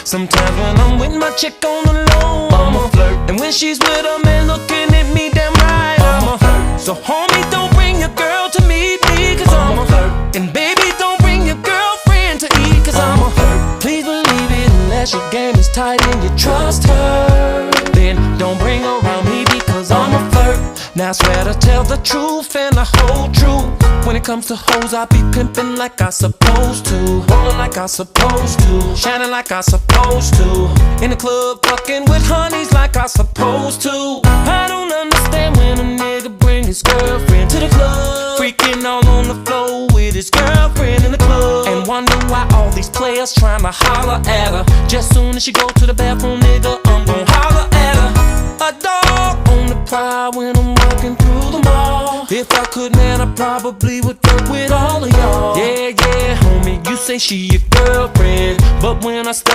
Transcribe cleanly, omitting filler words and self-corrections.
Sometimes when I'm with my chick on the low, I'm a flirt. And when she's with a man looking at me damn right, I'm a flirt. So homie, don't bring your girl to meet me, cause I'm a flirt. And baby, don't bring your girlfriend to eat, cause I'm a flirt. Please believe it, unless your game is tight and you trust her, then don't bring her around me, because I'm a flirt. Now I swear to tell the truth and the whole truth. When it comes to hoes, I be pimping like I supposed to, rolling like I supposed to, shining like I supposed to, in the club fucking with honeys like I supposed to. I don't understand when a nigga bring his girlfriend to the club, freaking all on the floor with his girlfriend in the club, and wonder why all these players trying to holler at her. Just soon as she go to the bathroom, nigga, I'm gon' holler at her. A dog on the prowl when I'm walking through the mall. If I could, man, I probably would go with all of y'all. Yeah, yeah, homie, you say she your girlfriend, but when I step